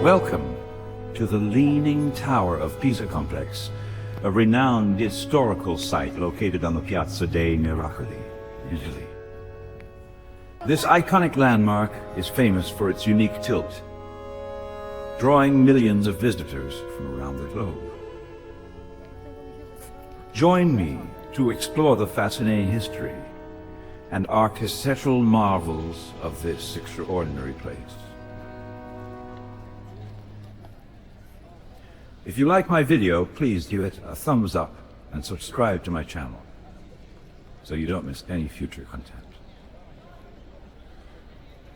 Welcome to the Leaning Tower of Pisa complex, a renowned historical site located on the Piazza dei Miracoli, Italy. This iconic landmark is famous for its unique tilt, drawing millions of visitors from around the globe. Join me to explore the fascinating history and architectural marvels of this extraordinary place. If you like my video, please give it a thumbs up and subscribe to my channel so you don't miss any future content.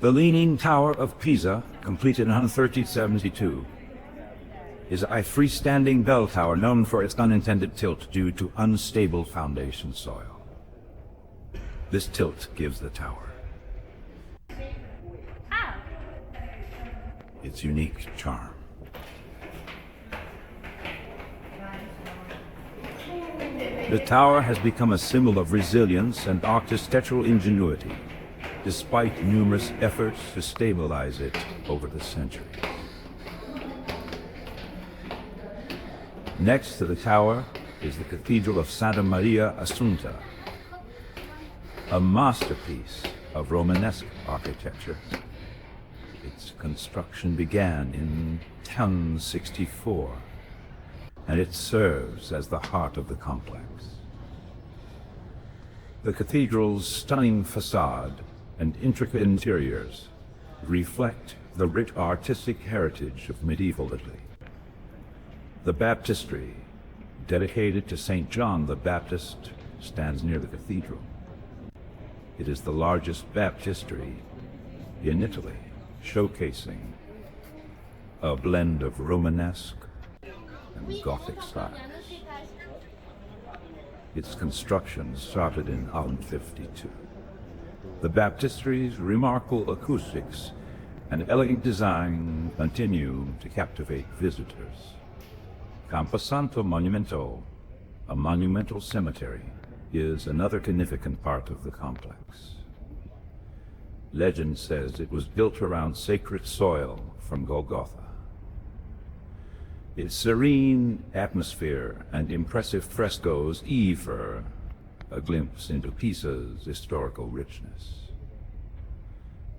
The Leaning Tower of Pisa, completed in 1372, is a freestanding bell tower known for its unintended tilt due to unstable foundation soil. This tilt gives the tower its unique charm. The tower has become a symbol of resilience and architectural ingenuity, despite numerous efforts to stabilize it over the centuries. Next to the tower is the Cathedral of Santa Maria Assunta, a masterpiece of Romanesque architecture. Its construction began in 1064, and it serves as the heart of the complex. The cathedral's stunning facade and intricate interiors reflect the rich artistic heritage of medieval Italy. The Baptistery, dedicated to St. John the Baptist, stands near the cathedral. It is the largest baptistery in Italy, showcasing a blend of Romanesque and Gothic styles. Its construction started in 1152. The baptistery's remarkable acoustics and elegant design continue to captivate visitors. Camposanto Monumentale, a monumental cemetery, is another significant part of the complex. Legend says it was built around sacred soil from Golgotha. Its serene atmosphere and impressive frescoes offer a glimpse into Pisa's historical richness.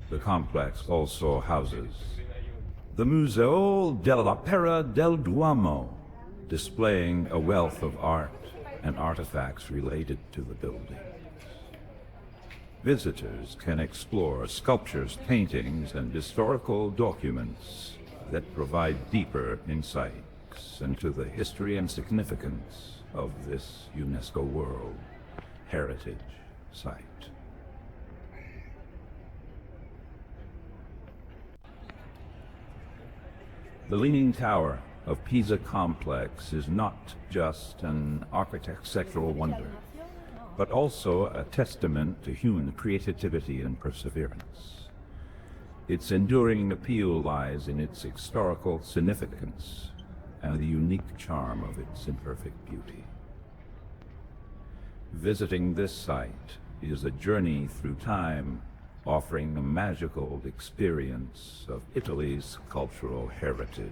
The complex also houses the Museo dell'Opera del Duomo, displaying a wealth of art and artifacts related to the building. Visitors can explore sculptures, paintings, and historical documents that provide deeper insights into the history and significance of this UNESCO World Heritage Site. The Leaning Tower of Pisa complex is not just an architectural wonder, but also a testament to human creativity and perseverance. Its enduring appeal lies in its historical significance and the unique charm of its imperfect beauty. Visiting this site is a journey through time, offering a magical experience of Italy's cultural heritage.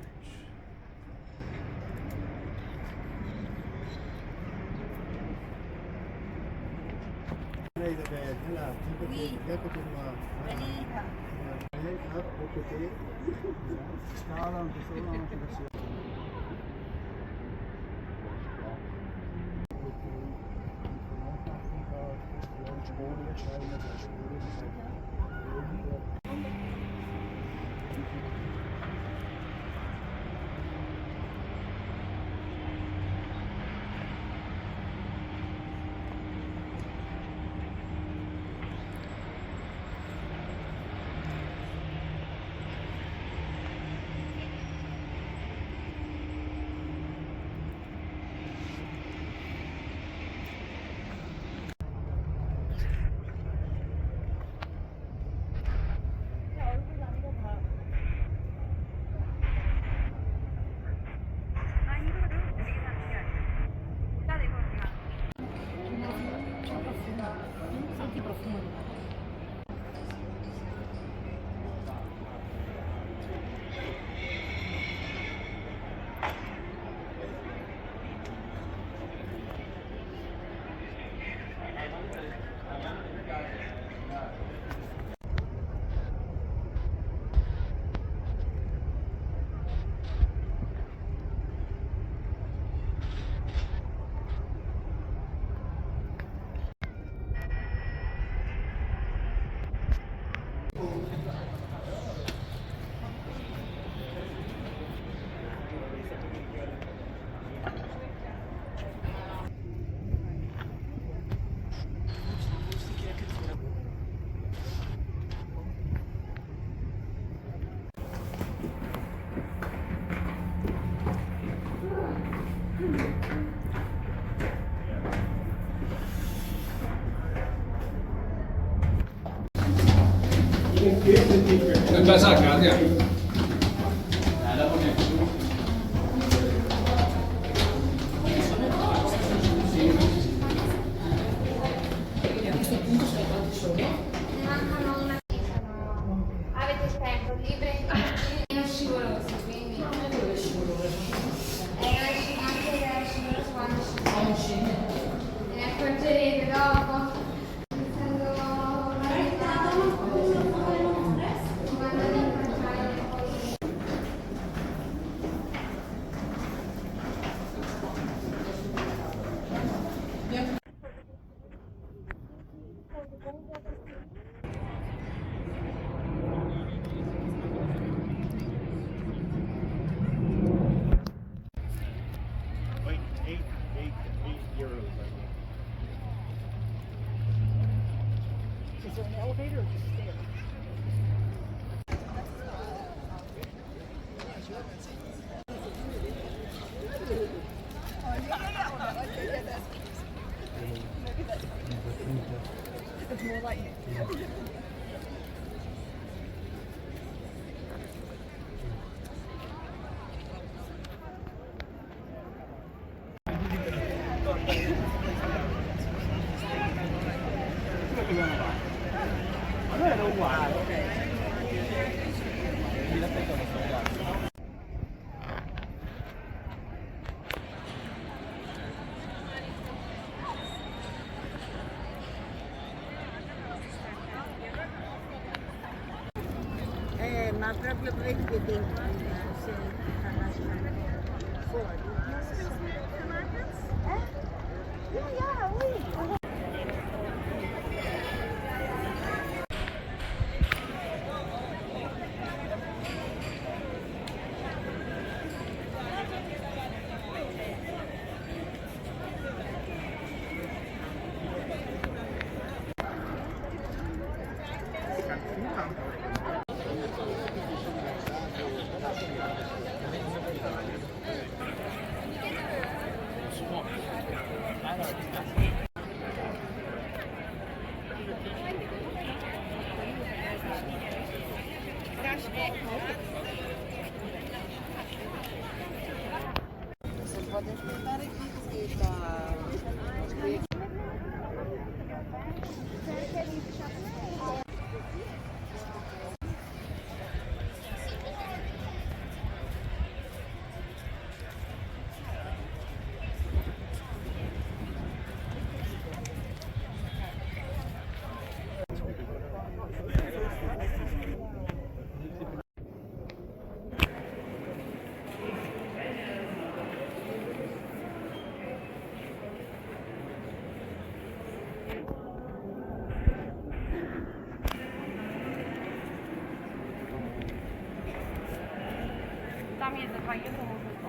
Nagkasa ka niya. Avete scelto libri meno scivolosi, quindi anche scivolosi quando scende. Ne accorgerete dopo. Essendo quando li facciamo poi. Like eight euros. Is there an elevator or just stairs? It's more like ma proprio vedete dentro se fuori. Ja, ja, oui. Se può aspettare qui Tam jest za 2 euro, może to.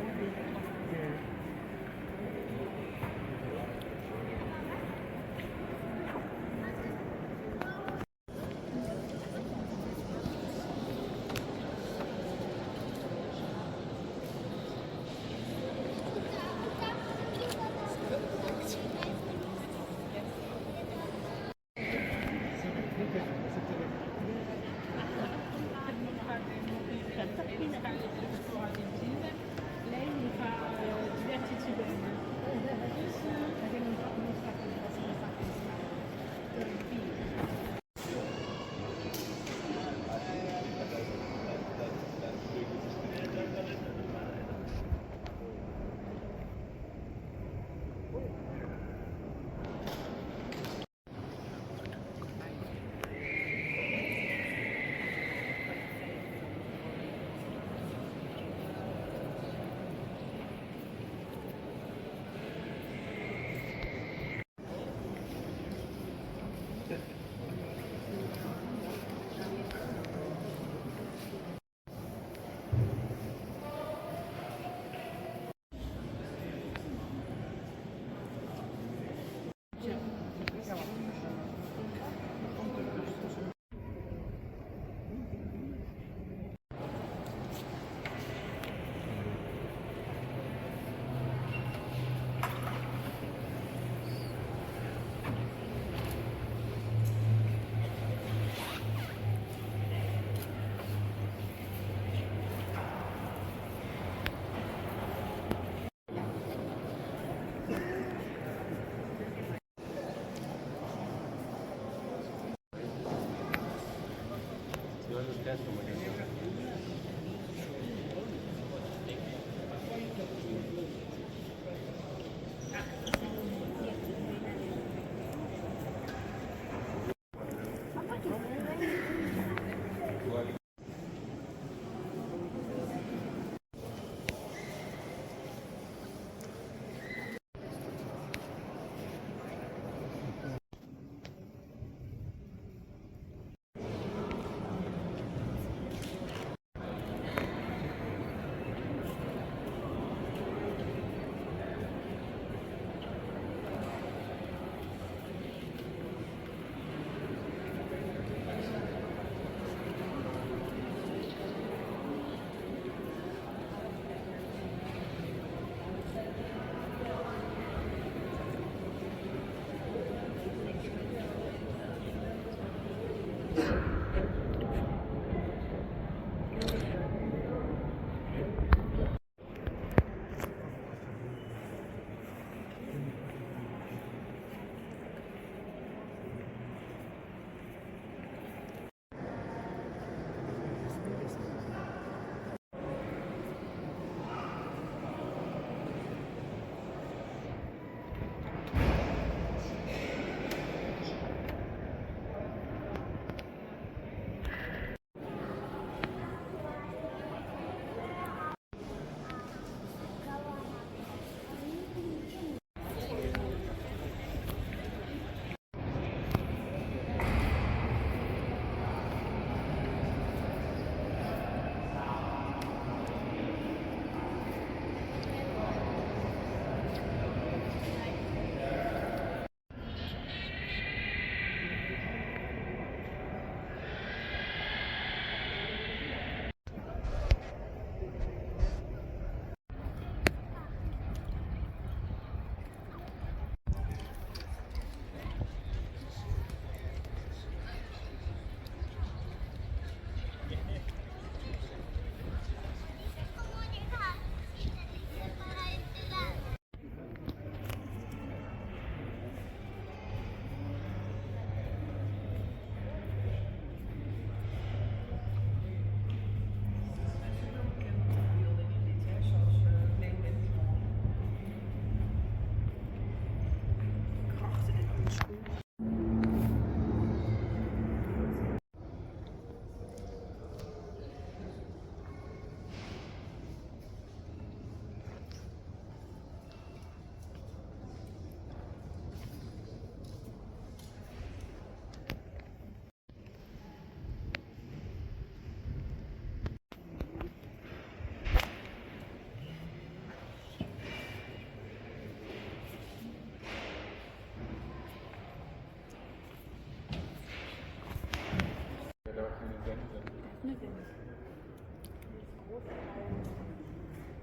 lo stesso magari.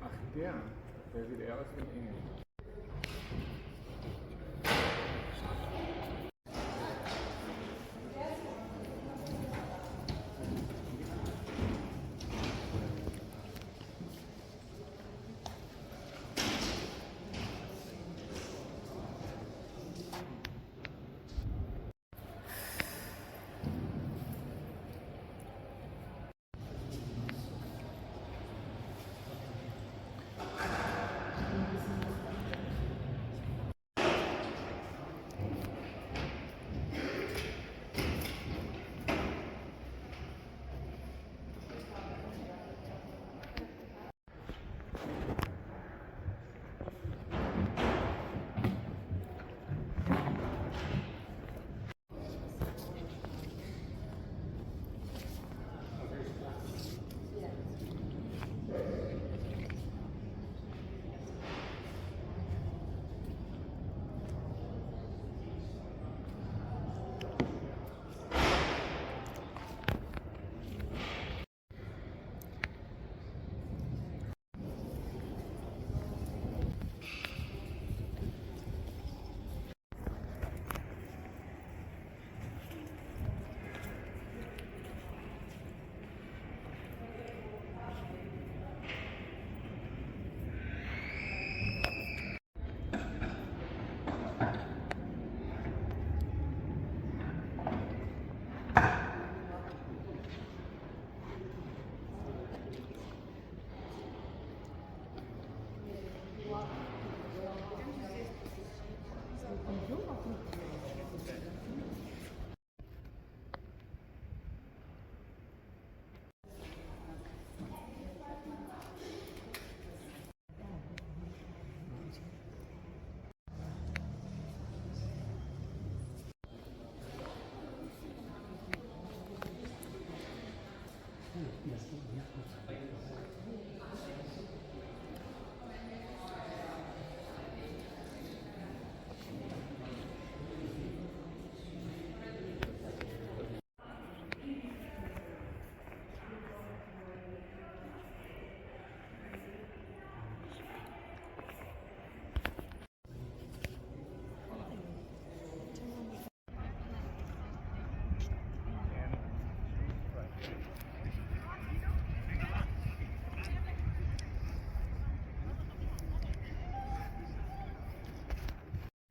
Ach, der sieht eher aus wie ein Engel.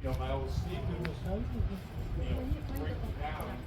No, I will see you know, break it down.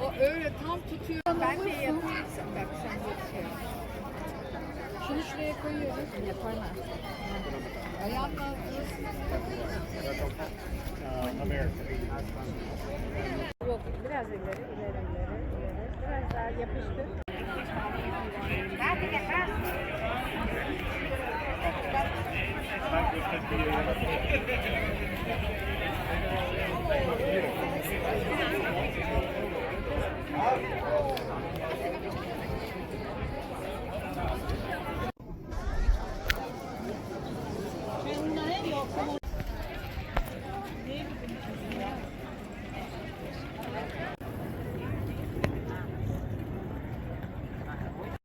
O öyle tam tutuyor. Ben de yapayım. Bak sen de Şunu şuraya koyuyoruz. Yaparlar. ayağımla Yok, biraz ileri. Biraz daha yapıştır. Ben